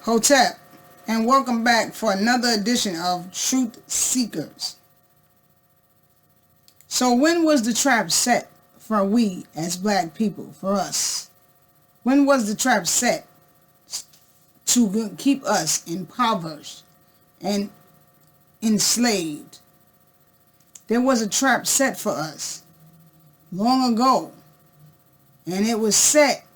Hotep, and welcome back for another edition of Truth Seekers. So when was the trap set for we as black people, for us? When was the trap set to keep us impoverished and enslaved? There was a trap set for us long ago, and it was set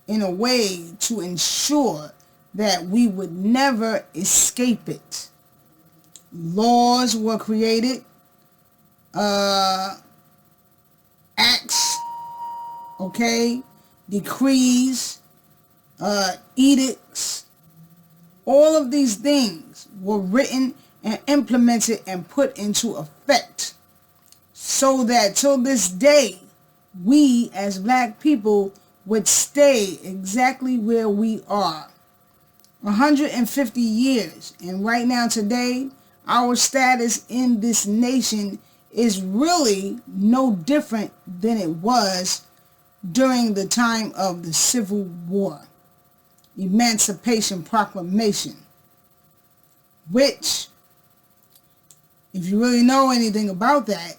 in a way to ensure that we would never escape it. Laws were created, acts, decrees, edicts. All of these things were written and implemented and put into effect so that till this day, we as black people would stay exactly where we are. 150 years, and right now today, our status in this nation is really no different than it was during the time of the Civil War, Emancipation Proclamation, which, if you really know anything about that,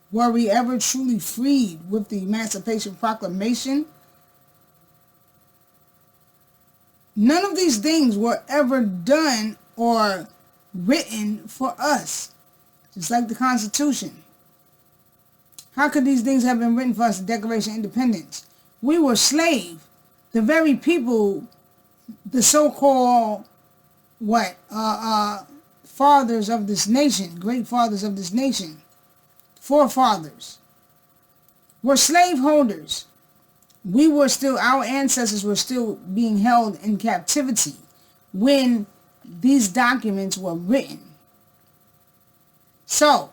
were we ever truly freed with the Emancipation Proclamation? None of these things were ever done or written for us, just like the Constitution. How could these things have been written for us, the Declaration of Independence? We were slaves. The very people, the so-called, fathers of this nation, great fathers of this nation, forefathers, were slaveholders. We were still, our ancestors were still being held in captivity when these documents were written. So,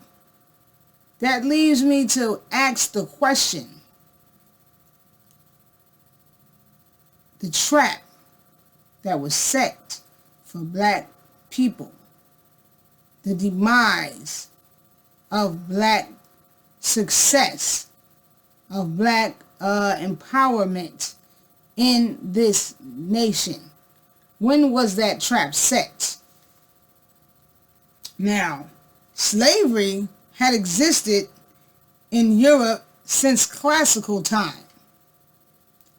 that leaves me to ask the question, the trap that was set for black people, the demise of black success, of black empowerment in this nation. When was that trap set? Now, slavery had existed in Europe since classical time,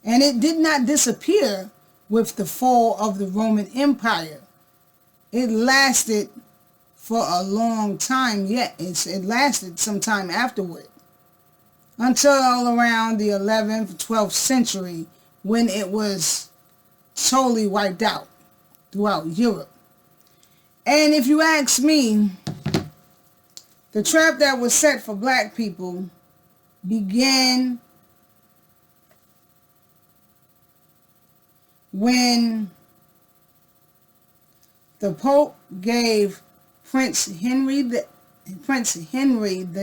and it did not disappear with the fall of the Roman Empire. It lasted for a long time yet. It lasted some time afterward, until around the 11th, 12th century, when it was totally wiped out throughout Europe. And if you ask me, the trap that was set for black people began when the Pope gave Prince Henry the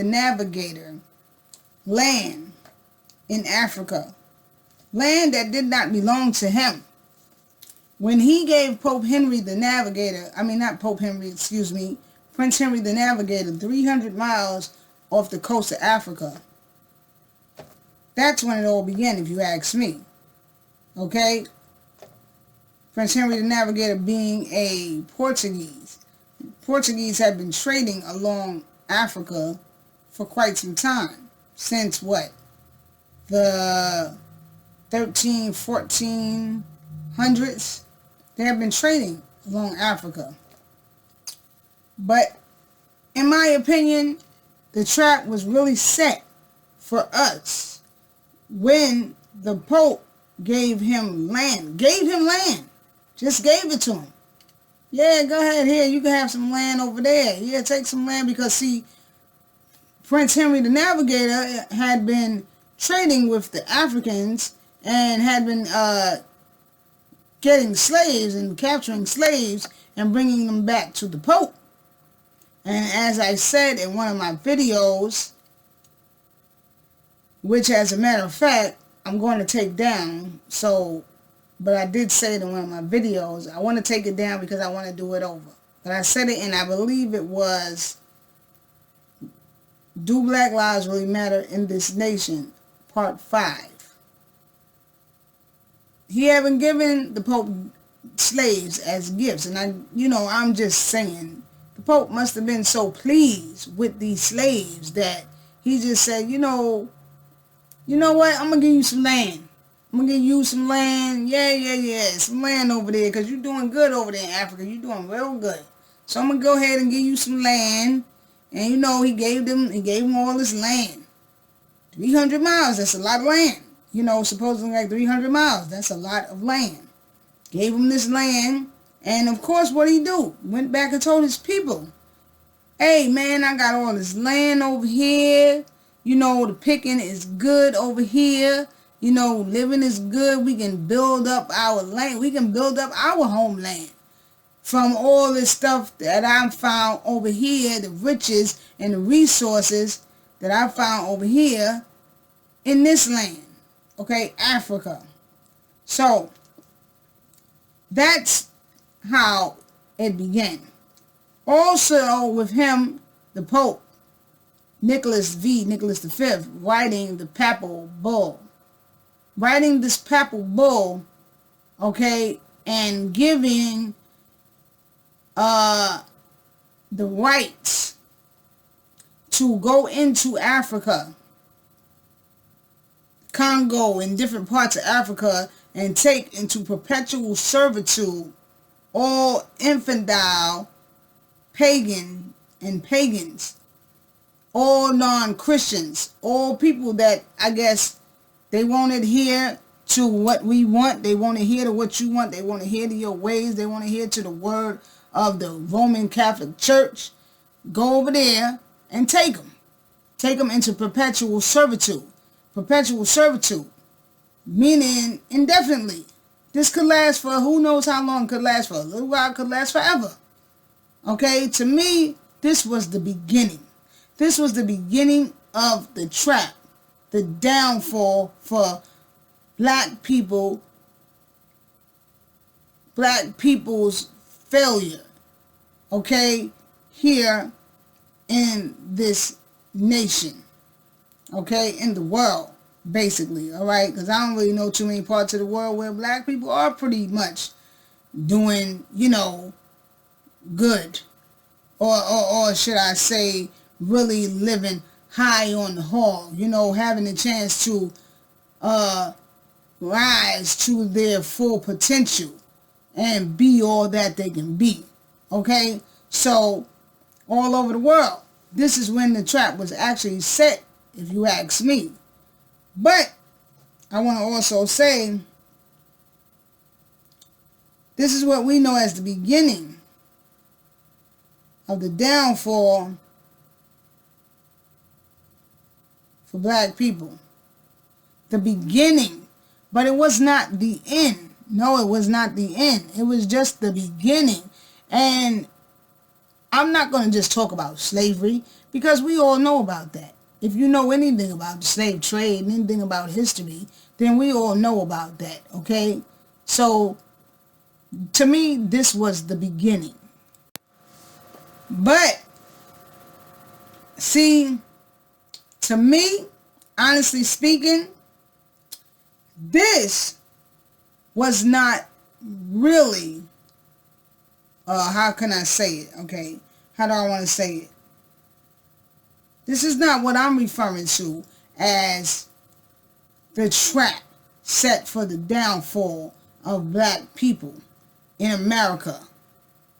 Navigator land in Africa, land that did not belong to him. When he gave Prince Henry the Navigator 300 miles off the coast of Africa, that's when it all began, if you ask me. Okay? Prince Henry the Navigator being a Portuguese. Portuguese had been trading along Africa for quite some time. Since the 1400s, they have been trading along Africa. But in my opinion, the trap was really set for us when the Pope gave him land. Just gave it to him. Yeah, go ahead here. You can have some land over there. Yeah, take some land, because see, Prince Henry the Navigator had been trading with the Africans and had been getting slaves and capturing slaves and bringing them back to the Pope. And as I said in one of my videos, which as a matter of fact, I'm going to take down, but I did say it in one of my videos, I want to take it down because I want to do it over. But I said it, and I believe it was, Do Black Lives Really Matter in This Nation, Part 5. He having given the Pope slaves as gifts. And I'm just saying, the Pope must have been so pleased with these slaves that he just said, you know what, I'm going to give you some land. I'm going to give you some land. Yeah. Some land over there, because you're doing good over there in Africa. You're doing real good. So I'm going to go ahead and give you some land. And he gave them all this land. 300 miles, that's a lot of land. Supposedly like 300 miles, that's a lot of land. Gave them this land. And of course, what did he do? Went back and told his people, hey man, I got all this land over here. The picking is good over here. Living is good. We can build up our land. We can build up our homeland from all this stuff that I found over here, the riches and the resources that I found over here in this land, okay, Africa. So that's how it began. Also with him, the Pope, Nicholas V. V, writing the papal bull. Writing this papal bull, okay, and giving the rights to go into Africa, Congo, and different parts of Africa, and take into perpetual servitude all infidel, pagan, and pagans, all non-Christians, all people that I guess they won't adhere to what we want. They won't adhere to what you want. They won't adhere to your ways. They won't adhere to the word of the Roman Catholic Church. Go over there and take them. Take them into perpetual servitude. Perpetual servitude, meaning indefinitely. This could last for who knows how long. It could last for a little while. It could last forever. Okay, to me, this was the beginning. This was the beginning of the trap, the downfall for black people, black people's failure, okay, here in this nation, okay, in the world, basically, all right, because I don't really know too many parts of the world where black people are pretty much doing, good, or should I say, really living high on the hog, having a chance to rise to their full potential and be all that they can be, okay? So, all over the world, this is when the trap was actually set, if you ask me. But I want to also say, this is what we know as the beginning of the downfall for black people. The beginning, but it was not the end. No, it was not the end. It was just the beginning. And I'm not going to just talk about slavery, because we all know about that. If you know anything about the slave trade and anything about history, then we all know about that, okay? So, to me, this was the beginning. But, see, to me, honestly speaking, this was not really, how can I say it, okay? How do I want to say it? This is not what I'm referring to as the trap set for the downfall of black people in America.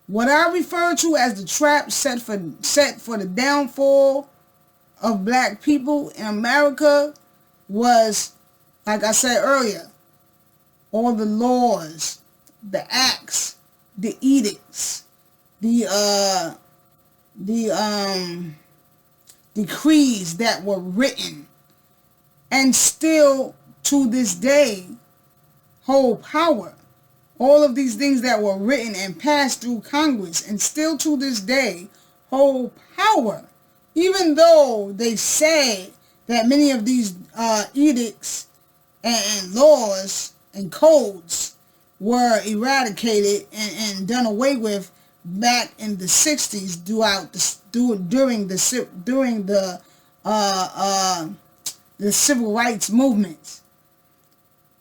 What I refer to as the trap set for the downfall of black people in America was, like I said earlier, all the laws, the acts, the edicts, the decrees that were written and still to this day hold power. All of these things that were written and passed through Congress and still to this day hold power. Even though they say that many of these edicts and laws and codes were eradicated and done away with back in the 60s during the civil rights movements.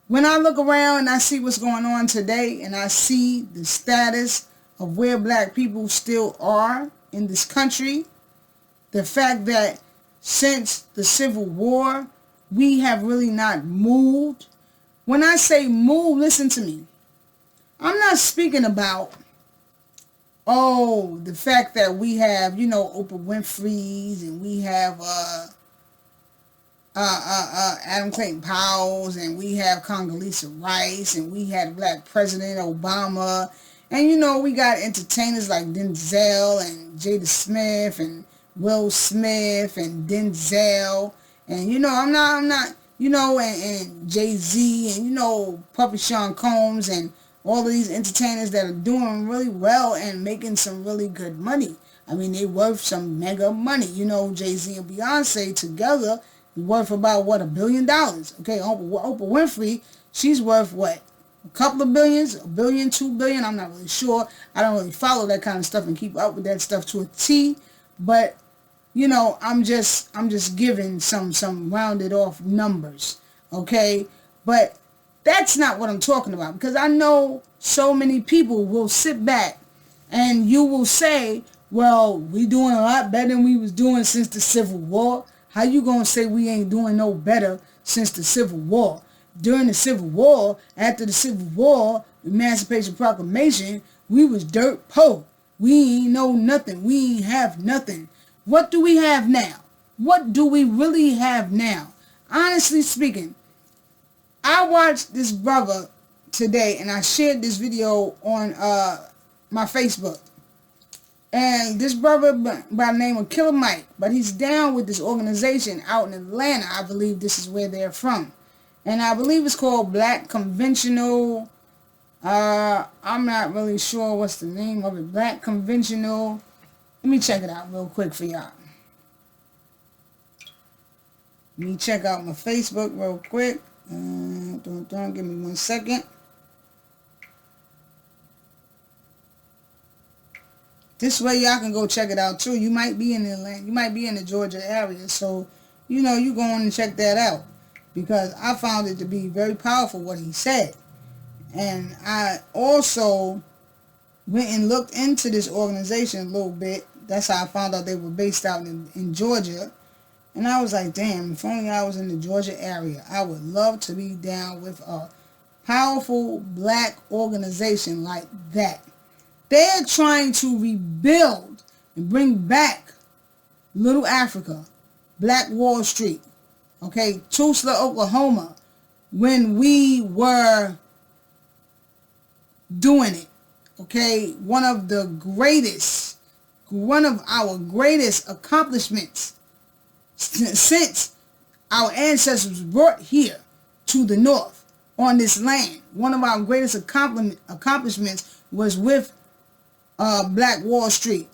When I look around and I see what's going on today, and I see the status of where black people still are in this country, the fact that since the Civil War, we have really not moved. When I say move, listen to me. I'm not speaking about, oh, the fact that we have, you know, Oprah Winfrey's, and we have Adam Clayton Powell's, and we have Condoleezza Rice, and we had Black President Obama, and you know, we got entertainers like Denzel and Jada Smith and Will Smith and Denzel, and you know, I'm not, you know, and Jay-Z, and you know, Puppy Sean Combs, and all of these entertainers that are doing really well and making some really good money. I mean, they worth some mega money. You know, Jay-Z and Beyonce together worth about, what, $1 billion. Okay, Oprah Winfrey, she's worth, what, a couple of billions, $1 billion, $2 billion, I'm not really sure. I don't really follow that kind of stuff and keep up with that stuff to a T, but, you know, I'm just giving some rounded off numbers, okay? But that's not what I'm talking about, because I know so many people will sit back and you will say, well, we doing a lot better than we was doing since the Civil War. How you gonna say we ain't doing no better since the Civil War? During the Civil War, after the Civil War, Emancipation Proclamation, we was dirt poor. We ain't know nothing. We ain't have nothing. What do we have now? What do we really have now? Honestly speaking, I watched this brother today, and I shared this video on my Facebook. And this brother by the name of Killer Mike, but he's down with this organization out in Atlanta. I believe this is where they're from. And I believe it's called Black Conventional. I'm not really sure what's the name of it. Black Conventional. Let me check it out real quick for y'all. Let me check out my Facebook real quick. Give me 1 second. This way y'all can go check it out too. You might be in Atlanta, you might be in the Georgia area, so you know you go on and check that out, because I found it to be very powerful what he said. And I also went and looked into this organization a little bit. That's how I found out they were based out in Georgia. And I was like, damn, if only I was in the Georgia area. I would love to be down with a powerful black organization like that. They're trying to rebuild and bring back Little Africa, Black Wall Street, okay, Tulsa, Oklahoma, when we were doing it, okay. One of our greatest accomplishments since our ancestors were brought here to the north on this land. One of our greatest accomplishments was with Black Wall Street,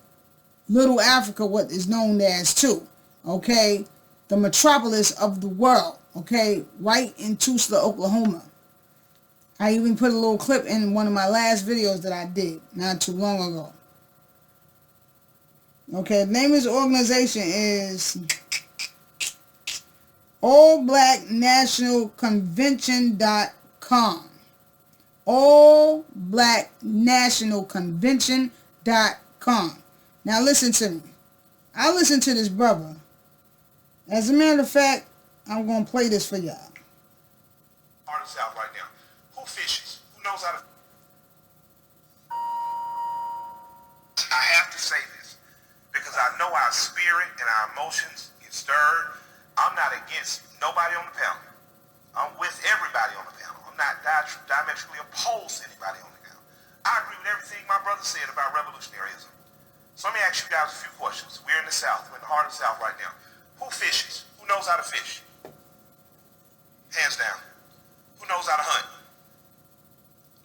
Little Africa, what is known as too, okay, the metropolis of the world, okay, right in Tulsa, Oklahoma. I even put a little clip in one of my last videos that I did not too long ago. Okay, the name of this organization is allblacknationalconvention.com. allblacknationalconvention.com. Now listen to me. I listen to this brother. As a matter of fact, I'm going to play this for y'all. Part of the South right now. Who fishes? Who knows how to... I have to say this because I know our spirit and our emotions get stirred. I'm not against nobody on the panel. I'm with everybody on the panel. I'm not diametrically opposed to anybody on the panel. I agree with everything my brother said about revolutionaryism. So let me ask you guys a few questions. We're in the South. We're in the heart of the South right now. Who fishes? Who knows how to fish? Hands down. Who knows how to hunt?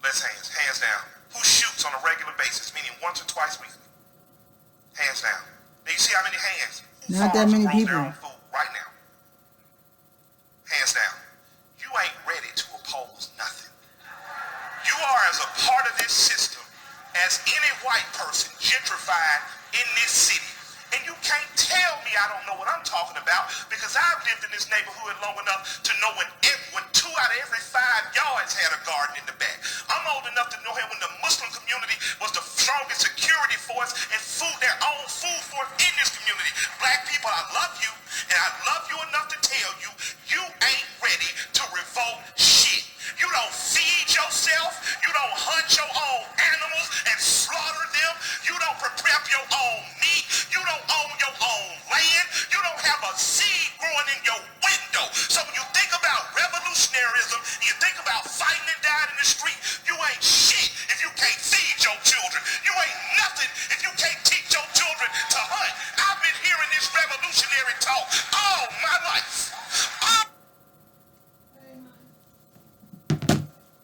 Less hands. Hands down. Who shoots on a regular basis, meaning once or twice weekly? Hands down. Now you see how many hands? Not that many people. Their own food right now. Hands down. You ain't ready to oppose nothing. You are as a part of this system as any white person gentrified in this city. And you can't tell me I don't know what I'm talking about, because I've lived in this neighborhood long enough to know when two out of every 5 yards had a garden in the back. I'm old enough to know him when the Muslim community was the strongest security force and their own food force in this community. Black people, I love you, and I love you enough to tell you, you ain't ready to revolt shit. You don't feed yourself. You don't hunt your own animals and slaughter them. You don't prep your own meat. You don't own your own land. You don't have a seed growing in your window. So when you think about revolutionaryism, and you think about fighting and dying in the street, you ain't shit if you can't feed your children. You ain't nothing if you can't teach your children to hunt. I've been hearing this revolutionary talk all my life.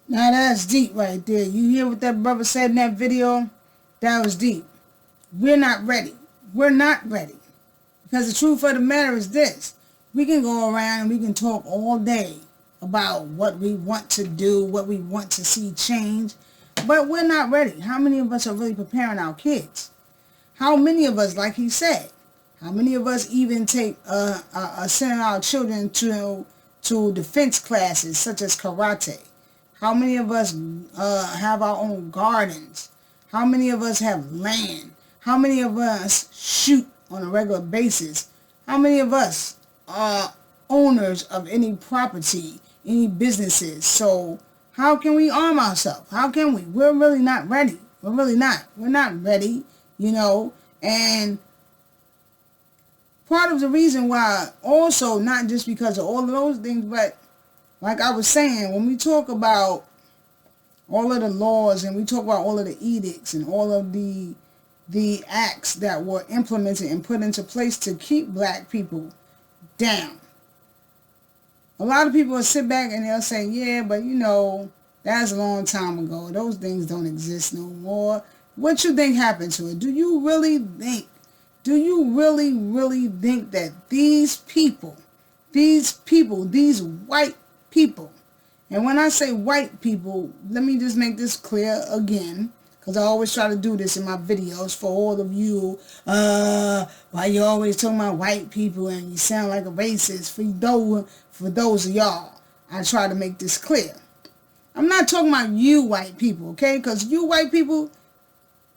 Now that's deep right there. You hear what that brother said in that video? That was deep. We're not ready. We're not ready. Because the truth of the matter is this. We can go around and we can talk all day about what we want to do, what we want to see change, but we're not ready. How many of us are really preparing our kids? How many of us, like he said, how many of us even take sending our children to defense classes such as karate? How many of us have our own gardens? How many of us have land? How many of us shoot on a regular basis? How many of us are owners of any property, any businesses? So how can we arm ourselves? How can we? We're really not ready. We're really not. We're not ready, you know. And part of the reason why also, not just because of all of those things, but like I was saying, when we talk about all of the laws and we talk about all of the edicts and all of the acts that were implemented and put into place to keep black people down, a lot of people will sit back and they'll say, yeah, but you know, that's a long time ago. Those things don't exist no more. What you think happened to it? Do you really think that these people, these white people, and when I say white people, let me just make this clear again, because I always try to do this in my videos for all of you, why you always talking about white people and you sound like a racist. For those of y'all, I try to make this clear. I'm not talking about you white people, okay? Because you white people,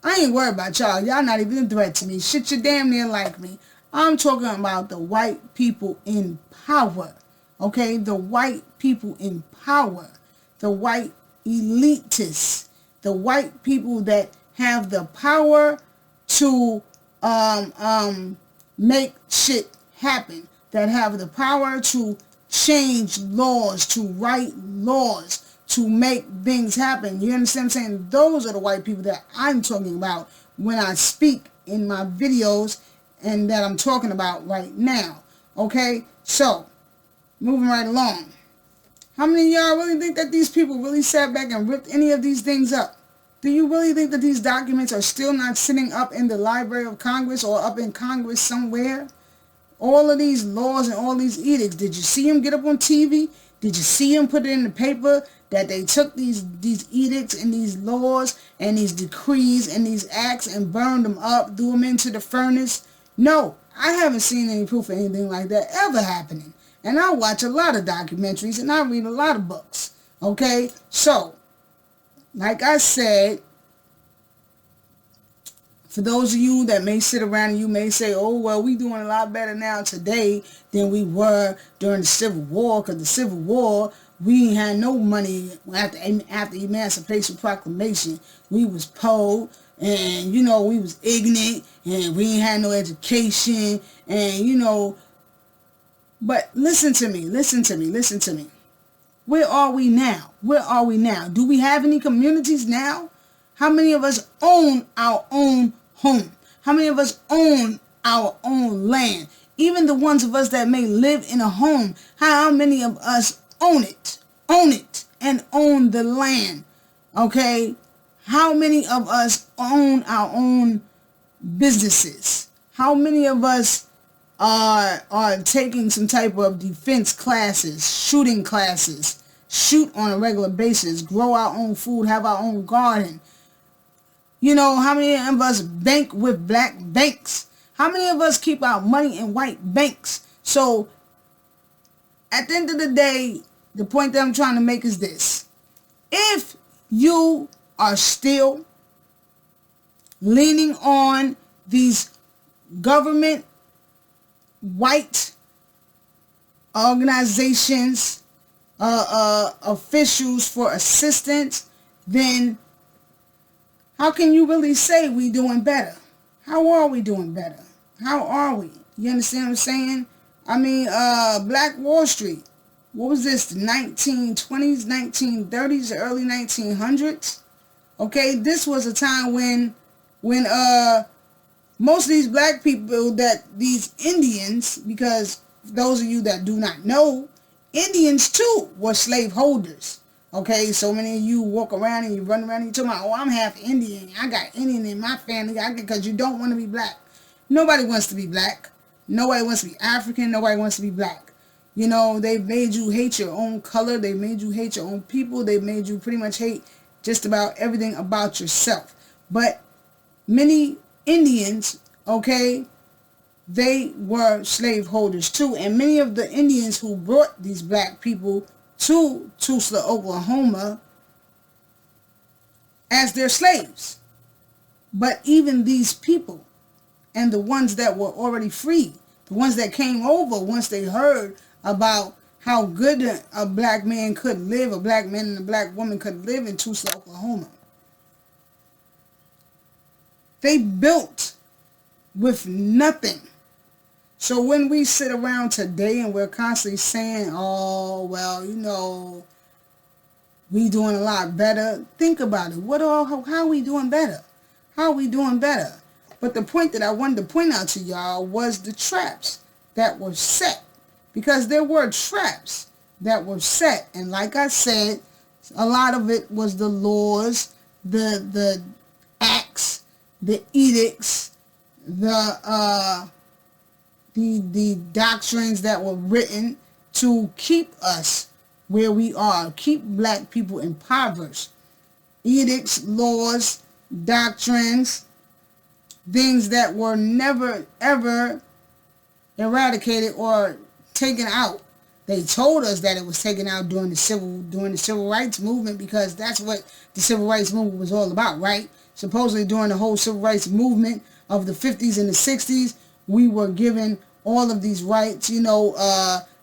I ain't worried about y'all. Y'all not even a threat to me. Shit, you damn near like me. I'm talking about the white people in power. Okay, the white people in power, the white elitists, the white people that have the power to make shit happen, that have the power to change laws, to write laws, to make things happen. You understand what I'm saying? Those are the white people that I'm talking about when I speak in my videos and that I'm talking about right now. Okay, so moving right along. How many of y'all really think that these people really sat back and ripped any of these things up? Do you really think that these documents are still not sitting up in the Library of Congress or up in Congress somewhere? All of these laws and all these edicts, did you see them get up on TV? Did you see them put it in the paper that they took these edicts and these laws and these decrees and these acts and burned them up, threw them into the furnace? No, I haven't seen any proof of anything like that ever happening. And I watch a lot of documentaries and I read a lot of books. Okay? So, like I said, for those of you that may sit around and you may say, oh, well, we doing a lot better now today than we were during the Civil War, because the Civil War, we ain't had no money after Emancipation Proclamation. We was poor, and, you know, we was ignorant, and we ain't had no education, and, you know, but listen to me. Where are we now? Do we have any communities now? How many of us own our own home? How many of us own our own land? Even the ones of us that may live in a home, how many of us own it, and own the land? Okay? How many of us own our own businesses? How many of us are taking some type of defense classes, shooting classes, shoot on a regular basis, grow our own food, have our own garden? You know, how many of us bank with black banks? How many of us keep our money in white banks? So, at the end of the day, The point that I'm trying to make is this. If you are still leaning on these government white organizations, officials for assistance, then how can you really say we doing better? How are we doing better? How are we? You understand what I'm saying? I mean, Black Wall Street. What was this? The 1920s, 1930s, the early 1900s? Okay, this was a time when most of these black people, that these Indians, because those of you that do not know, Indians too were slave holders. Okay, so many of you walk around and you run around and you talk about, oh, I'm half Indian. I got Indian in my family. Because you don't want to be black. Nobody wants to be black. Nobody wants to be African. Nobody wants to be black. You know, they've made you hate your own color. They've made you hate your own people. They've made you pretty much hate just about everything about yourself. But many Indians, okay, they were slave holders too. And many of the Indians who brought these black people to Tulsa, Oklahoma as their slaves. But even these people and the ones that were already free, the ones that came over once they heard about how good a black man could live, a black man and a black woman could live in Tulsa, Oklahoma, they built with nothing. So when we sit around today and we're constantly saying, oh, well, you know, we doing a lot better, think about it. How are we doing better? How are we doing better? But the point that I wanted to point out to y'all was the traps that were set. Because there were traps that were set. And like I said, a lot of it was the laws, the acts, the edicts, the doctrines that were written to keep us where we are, keep black people impoverished. Edicts, laws, doctrines, things that were never ever eradicated or taken out. They told us that it was taken out during the civil rights movement, because that's what the civil rights movement was all about, right? Supposedly during the whole civil rights movement of the 50s and the 60s, we were given all of these rights, you know,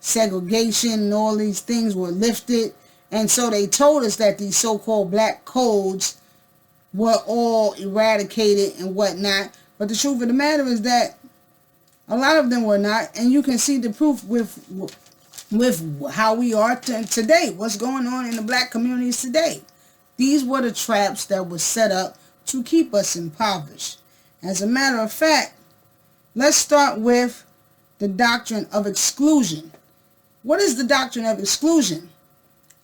segregation and all these things were lifted. And so they told us that these so-called black codes were all eradicated and whatnot. But the truth of the matter is that a lot of them were not. And you can see the proof with how we are today, what's going on in the black communities today. These were the traps that were set up to keep us impoverished. As a matter of fact, let's start with the doctrine of exclusion. What is the doctrine of exclusion?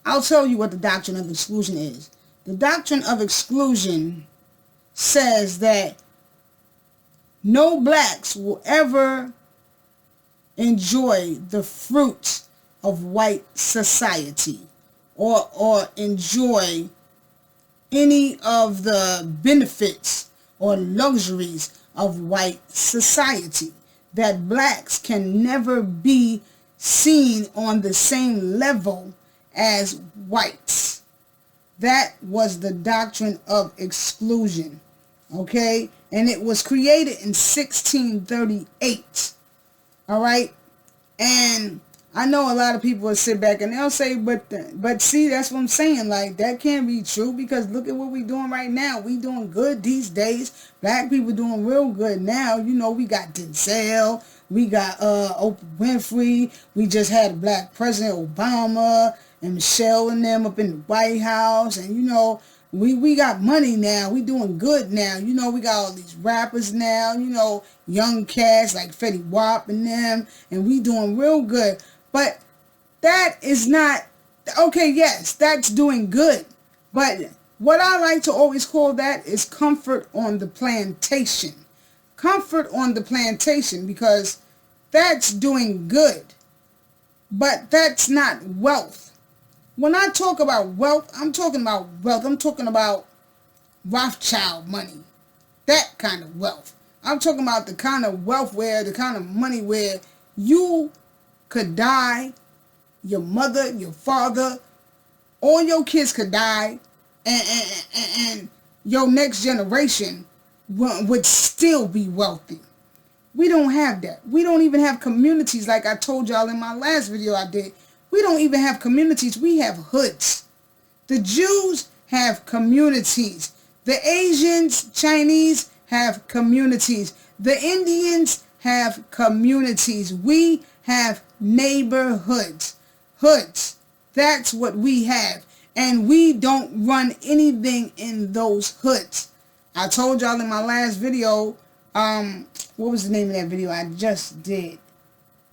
I'll tell you what the doctrine of exclusion is. The doctrine of exclusion says that no blacks will ever enjoy the fruits of white society or enjoy any of the benefits or luxuries of white society. That blacks can never be seen on the same level as whites. That was the doctrine of exclusion. Okay? And it was created in 1638. All right? And I know a lot of people will sit back and they'll say, but see, that's what I'm saying. Like, that can't be true, because look at what we're doing right now. We doing good these days. Black people doing real good now. You know, we got Denzel. We got Oprah Winfrey. We just had a black president, Obama, and Michelle and them up in the White House. And, you know, we got money now. We doing good now. You know, we got all these rappers now. You know, young cats like Fetty Wap and them. And we doing real good. But that is not, okay, yes, that's doing good. But what I like to always call that is comfort on the plantation. Comfort on the plantation, because that's doing good. But that's not wealth. When I talk about wealth, I'm talking about wealth. I'm talking about Rothschild money. That kind of wealth. I'm talking about the kind of wealth where, the kind of money where you could die your mother, your father, all your kids could die, and your next generation would still be wealthy. We don't have that. We don't even have communities like I told y'all in my last video I did. We don't even have communities. We have hoods. The Jews have communities. The Asians, Chinese have communities. The Indians have communities. We have neighborhoods. Hoods. That's what we have. And we don't run anything in those hoods. I told y'all in my last video, what was the name of that video I just did?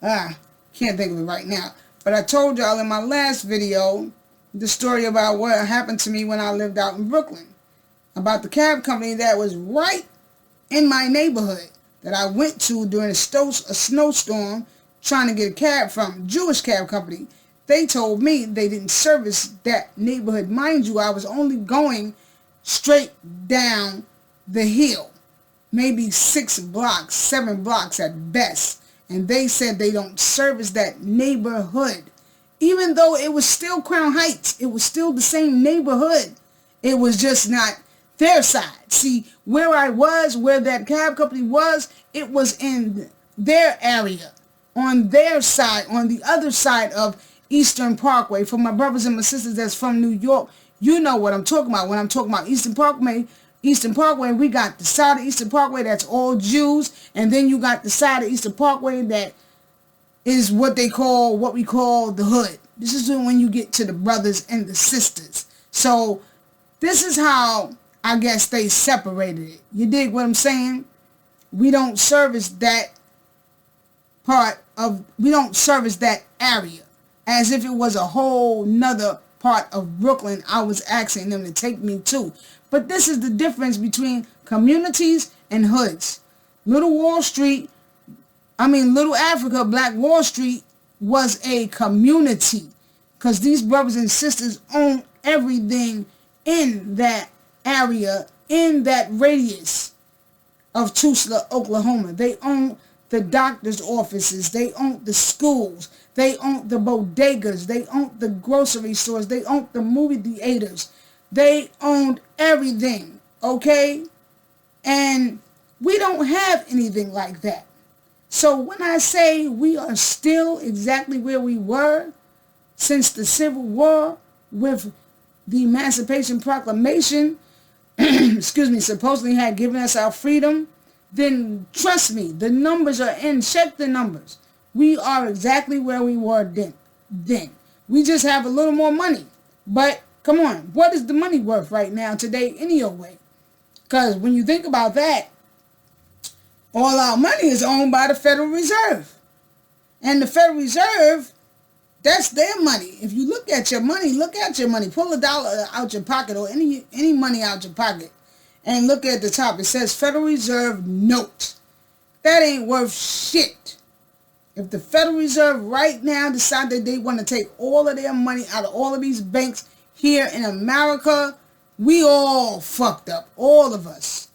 Can't think of it right now. But I told y'all in my last video the story about what happened to me when I lived out in Brooklyn. About the cab company that was right in my neighborhood that I went to during a snowstorm trying to get a cab from. Jewish cab company. They told me they didn't service that neighborhood. Mind you, I was only going straight down the hill. Maybe 6 blocks, 7 blocks at best. And they said they don't service that neighborhood. Even though it was still Crown Heights. It was still the same neighborhood. It was just not their side. See, where I was, where that cab company was, it was in their area. On their side, on the other side of Eastern Parkway. For my brothers and my sisters that's from New York, you know what I'm talking about. When I'm talking about Eastern Parkway, we got the side of Eastern Parkway that's all Jews, and then you got the side of Eastern Parkway that is what we call the hood. This is when you get to the brothers and the sisters. So this is how I guess they separated it. You dig what I'm saying? We don't service that we don't service that area as if it was a whole nother part of Brooklyn I was asking them to take me to. But this is the difference between communities and hoods. Little Africa, Black Wall Street was a community because these brothers and sisters own everything in that area, in that radius of Tulsa, Oklahoma. They own the doctor's offices. They own the schools. They own the bodegas. They own the grocery stores. They own the movie theaters. They owned everything, okay? And we don't have anything like that. So when I say we are still exactly where we were since the Civil War with the Emancipation Proclamation, supposedly had given us our freedom, then trust me, the numbers are in. Check the numbers. We are exactly where we were then. We just have a little more money. But come on, what is the money worth right now today anyway? Because when you think about that, all our money is owned by the Federal Reserve. And the Federal Reserve, that's their money. If you look at your money, pull a dollar out your pocket or any money out your pocket and look at the top. It says Federal Reserve Note. That ain't worth shit. If the Federal Reserve right now decide that they want to take all of their money out of all of these banks here in America, we all fucked up. All of us.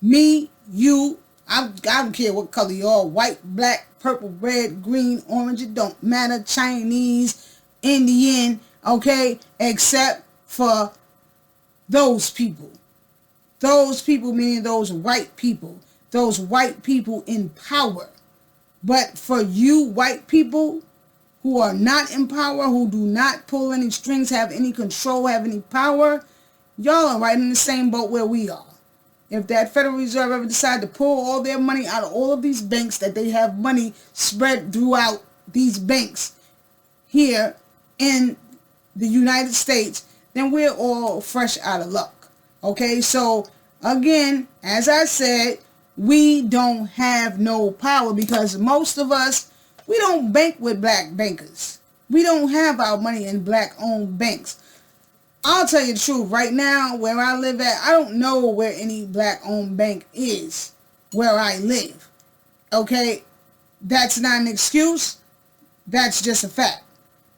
Me, you, I don't care what color you are. White, black, purple, red, green, orange. It don't matter. Chinese, Indian, okay? Except for those people. Those people meaning those white people. Those white people in power. But for you white people who are not in power, who do not pull any strings, have any control, have any power, y'all are right in the same boat where we are. If that Federal Reserve ever decide to pull all their money out of all of these banks, that they have money spread throughout these banks here in the United States, then we're all fresh out of luck. Okay, so again, as I said, we don't have no power because most of us, we don't bank with black bankers. We don't have our money in black-owned banks. I'll tell you the truth. Right now, where I live at, I don't know where any black-owned bank is where I live. Okay? That's not an excuse. That's just a fact.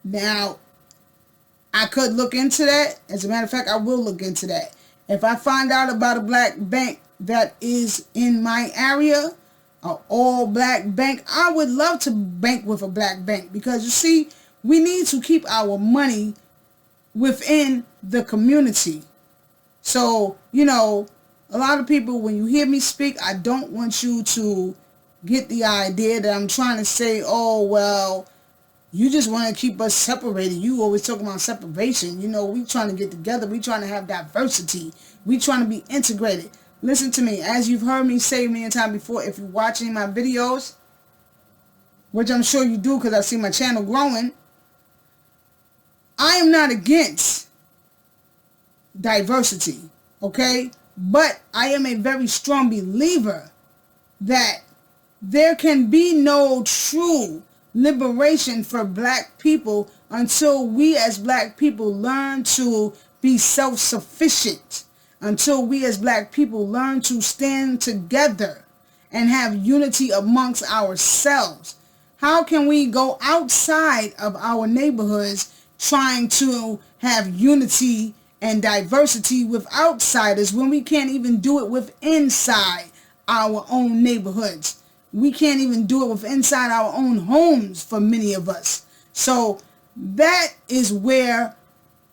Now, I could look into that. As a matter of fact, I will look into that. If I find out about a black bank that is in my area, an all-black bank, I would love to bank with a black bank because, you see, we need to keep our money within the community. So, you know, a lot of people, when you hear me speak, I don't want you to get the idea that I'm trying to say, oh, well, you just want to keep us separated. You always talking about separation. You know, we trying to get together. We trying to have diversity. We trying to be integrated. Listen to me. As you've heard me say many times before, if you're watching my videos, which I'm sure you do because I see my channel growing, I am not against diversity, okay? But I am a very strong believer that there can be no true liberation for black people until we as black people learn to be self-sufficient, until we as black people learn to stand together and have unity amongst ourselves. How can we go outside of our neighborhoods trying to have unity and diversity with outsiders when we can't even do it with inside our own neighborhoods? We can't even do it with inside our own homes for many of us. So that is where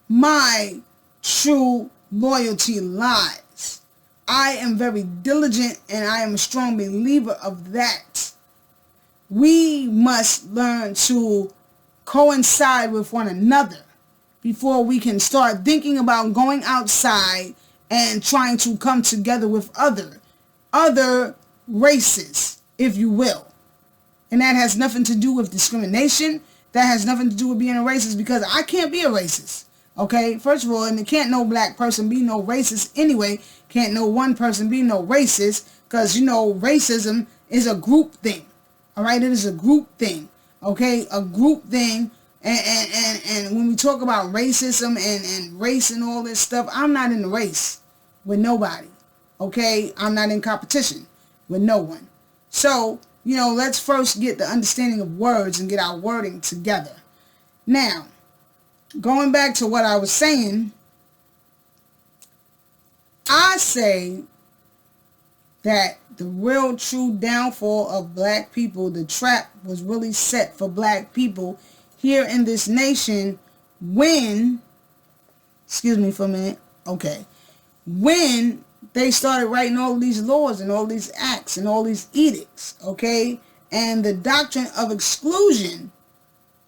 my true loyalty lies. I am very diligent and I am a strong believer of that. We must learn to coincide with one another before we can start thinking about going outside and trying to come together with other races, if you will. And that has nothing to do with discrimination. That has nothing to do with being a racist, because I can't be a racist. Okay, first of all, and it can't no black person be no racist anyway. Can't no one person be no racist, because, you know, racism is a group thing. All right, it is a group thing. Okay, a group thing. And when we talk about racism and race and all this stuff, I'm not in the race with nobody. Okay, I'm not in competition with no one. So, you know, let's first get the understanding of words and get our wording together. Now, going back to what I was saying, I say that the real true downfall of black people, the trap was really set for black people here in this nation when, excuse me for a minute, okay, when they started writing all these laws and all these acts and all these edicts, okay? And the doctrine of exclusion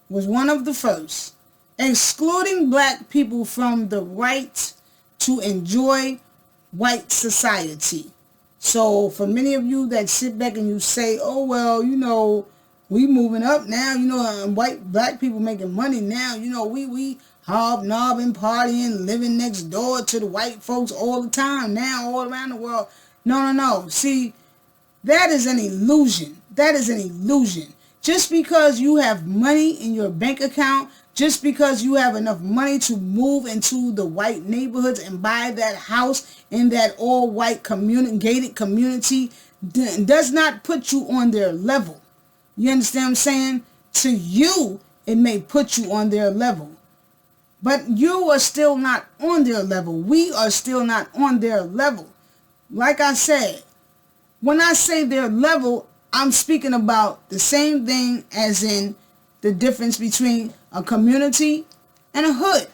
was one of the first, excluding black people from the right to enjoy white society. So for many of you that sit back and you say, oh, well, you know, we moving up now, you know, black people making money now, you know, we hobnobbing, partying, living next door to the white folks all the time now, all around the world. No. See, that is an illusion. That is an illusion. Just because you have money in your bank account, just because you have enough money to move into the white neighborhoods and buy that house in that all-white gated community, does not put you on their level. You understand what I'm saying? To you, it may put you on their level. But you are still not on their level. We are still not on their level. Like I said, when I say their level, I'm speaking about the same thing as in the difference between a community and a hood.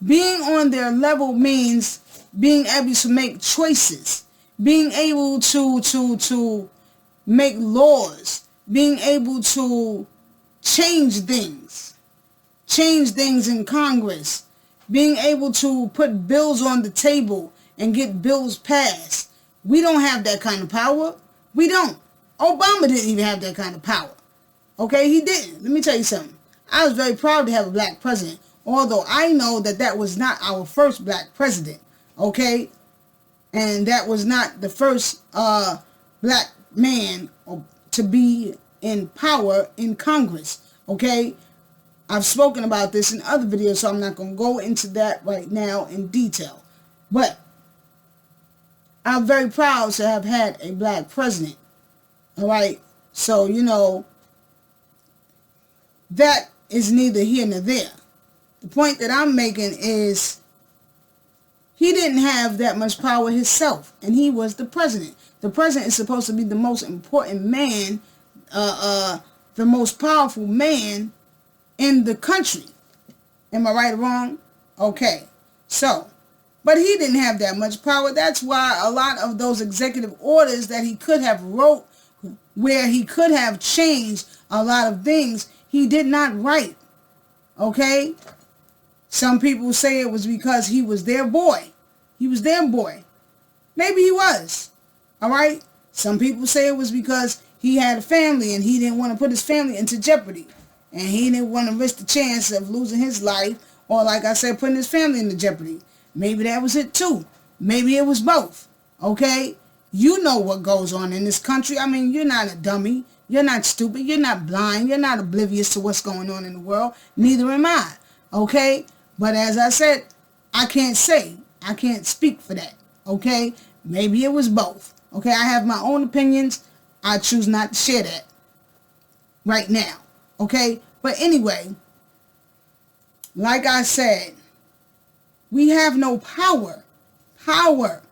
Being on their level means being able to make choices, being able to make laws, being able to change things in Congress, being able to put bills on the table and get bills passed. We don't have that kind of power. We don't. Obama didn't even have that kind of power. Okay, he didn't. Let me tell you something. I was very proud to have a black president, although I know that was not our first black president. Okay, and that was not the first black man to be in power in Congress. Okay, I've spoken about this in other videos, so I'm not going to go into that right now in detail. But I'm very proud to have had a black president. All right, so, you know, that is neither here nor there. The point that I'm making is he didn't have that much power himself, and he was the president. The president is supposed to be the most important man, the most powerful man in the country. Am I right or wrong? Okay. So, but he didn't have that much power. That's why a lot of those executive orders that he could have wrote, where he could have changed a lot of things, he did not write. Okay? Some people say it was because he was their boy. He was their boy. Maybe he was. All right? Some people say it was because he had a family and he didn't want to put his family into jeopardy. And he didn't want to risk the chance of losing his life, or like I said, putting his family into jeopardy. Maybe that was it too. Maybe it was both. Okay? You know what goes on in this country. I mean, you're not a dummy. You're not stupid. You're not blind. You're not oblivious to what's going on in the world. Neither am I. Okay? But as I said, I can't say. I can't speak for that. Okay? Maybe it was both. Okay? I have my own opinions. I choose not to share that right now. Okay? But anyway, like I said, we have no power. Power.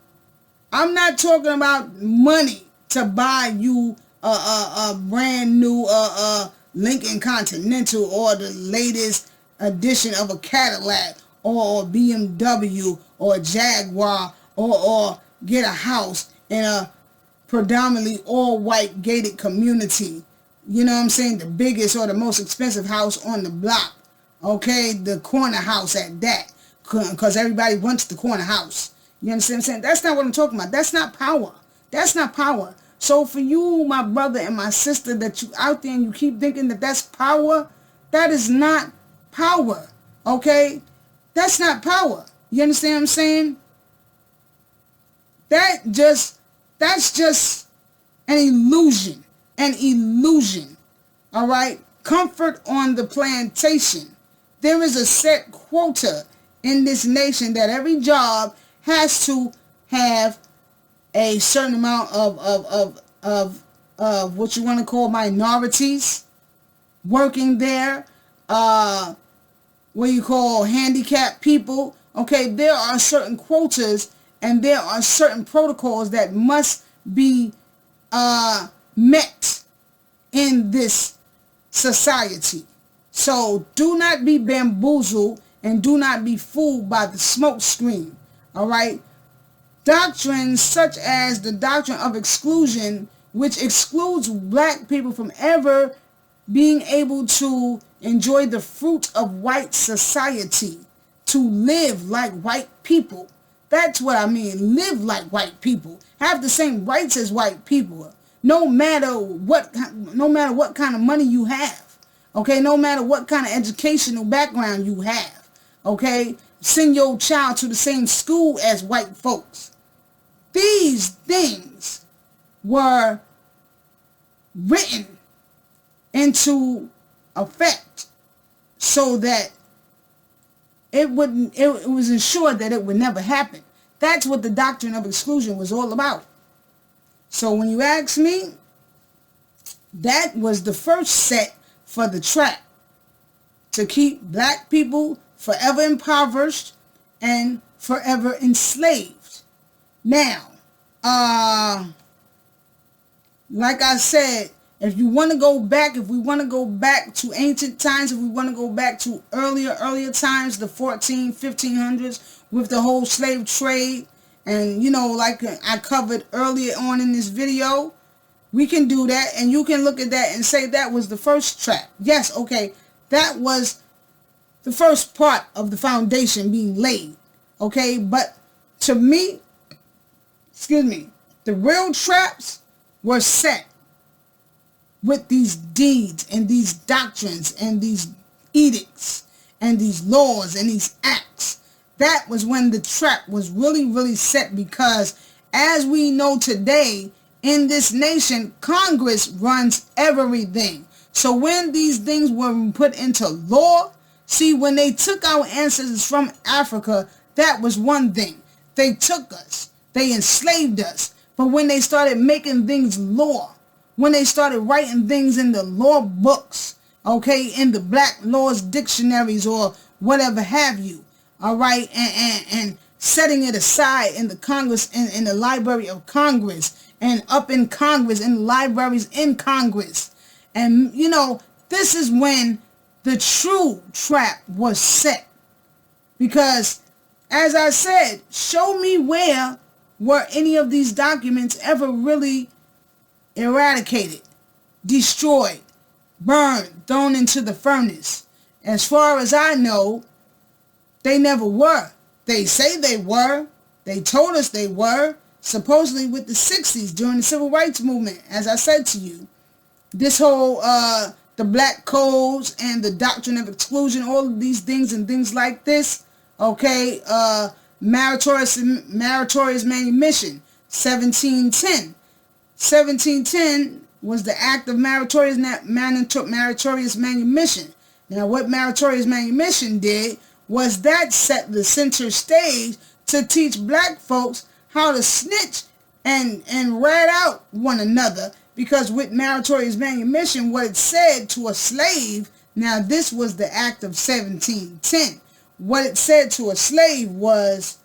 I'm not talking about money to buy you a brand new Lincoln Continental or the latest edition of a Cadillac or a BMW or a Jaguar or get a house in a predominantly all-white gated community. You know what I'm saying? The biggest or the most expensive house on the block. Okay? The corner house at that. Because everybody wants the corner house. You understand what I'm saying? That's not what I'm talking about. That's not power. That's not power. So for you, my brother and my sister, that you out there and you keep thinking that that's power, that is not power. Okay? That's not power. You understand what I'm saying? That's just an illusion. An illusion. All right? Comfort on the plantation. There is a set quota in this nation that every job has to have a certain amount of what you want to call minorities working there, what you call handicapped people. Okay, there are certain quotas and there are certain protocols that must be met in this society. So do not be bamboozled and do not be fooled by the smoke screen. All right? Doctrines such as the doctrine of exclusion, which excludes black people from ever being able to enjoy the fruit of white society, to live like white people. That's what I mean. Live like white people. Have the same rights as white people. No matter what kind of money you have. Okay? No matter what kind of educational background you have. Okay? Send your child to the same school as white folks. These things were written into effect so that it was ensured that it would never happen. That's what the doctrine of exclusion was all about. So when you ask me, that was the first set for the trap to keep black people forever impoverished and forever enslaved. Now, like I said, if you want to go back, if we want to go back to ancient times, if we want to go back to earlier times, the 1500s, with the whole slave trade, and you know, like I covered earlier on in this video, we can do that, and you can look at that and say that was the first trap. Yes, okay, that was the first part of the foundation being laid. Okay, but to me, the real traps were set with these deeds and these doctrines and these edicts and these laws and these acts. That was when the trap was really set, because as we know today in this nation, Congress runs everything. So when these things were put into law, see, when they took our ancestors from Africa, that was one thing. They took us. They enslaved us. But when they started making things law, when they started writing things in the law books, okay, in the black laws dictionaries or whatever have you, all right, and setting it aside in the Congress, in the Library of Congress, and up in Congress, in libraries in Congress. And, you know, this is when the true trap was set. Because, as I said, show me where were any of these documents ever really eradicated, destroyed, burned, thrown into the furnace. As far as I know, they never were. They say they were. They told us they were. Supposedly with the 60s during the Civil Rights Movement, as I said to you. This whole, the black codes and the doctrine of exclusion, all of these things and things like this, okay, meritorious manumission, 1710. 1710 was the act of meritorious manumission. Now, what meritorious manumission did was that set the center stage to teach black folks how to snitch and rat out one another. Because with meritorious manumission, what it said to a slave, now this was the act of 1710. What it said to a slave was,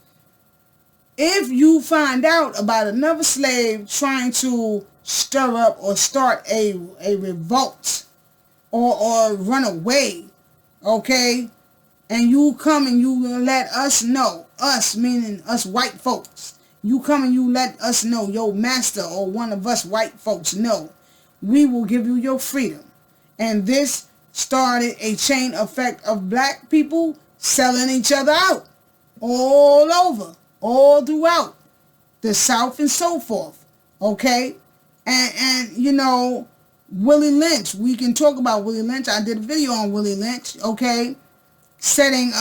if you find out about another slave trying to stir up or start a revolt or run away, okay, and you come and you let us know, us meaning us white folks, you come and you let us know, your master or one of us white folks know, we will give you your freedom. And this started a chain effect of black people selling each other out all over, all throughout the South and so forth, okay? And you know, Willie Lynch, we can talk about Willie Lynch. I did a video on Willie Lynch, okay? Setting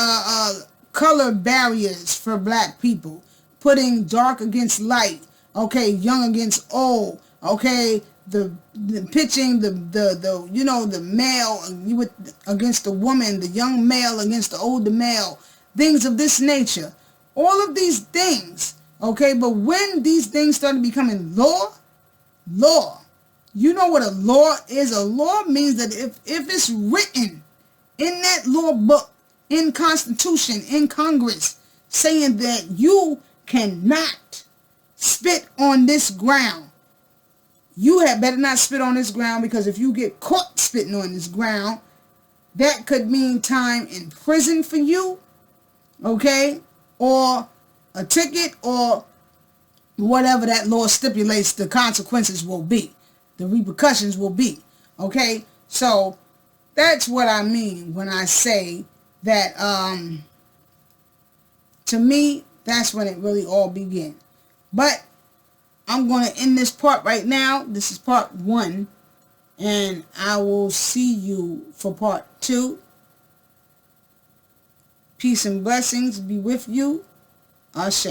color barriers for black people, putting dark against light, okay, young against old, okay, the pitching the you know, the male against the woman, the young male against the older male, things of this nature. All of these things, okay, but when these things started becoming law, you know what a law is? A law means that if it's written in that law book, in Constitution, in Congress, saying that you cannot spit on this ground, you had better not spit on this ground, because if you get caught spitting on this ground, that could mean time in prison for you, okay, or a ticket, or whatever that law stipulates the consequences will be, the repercussions will be, okay? So that's what I mean when I say that, to me, that's when it really all began. But I'm going to end this part right now. This is part 1. And I will see you for part 2. Peace and blessings be with you. Ashe.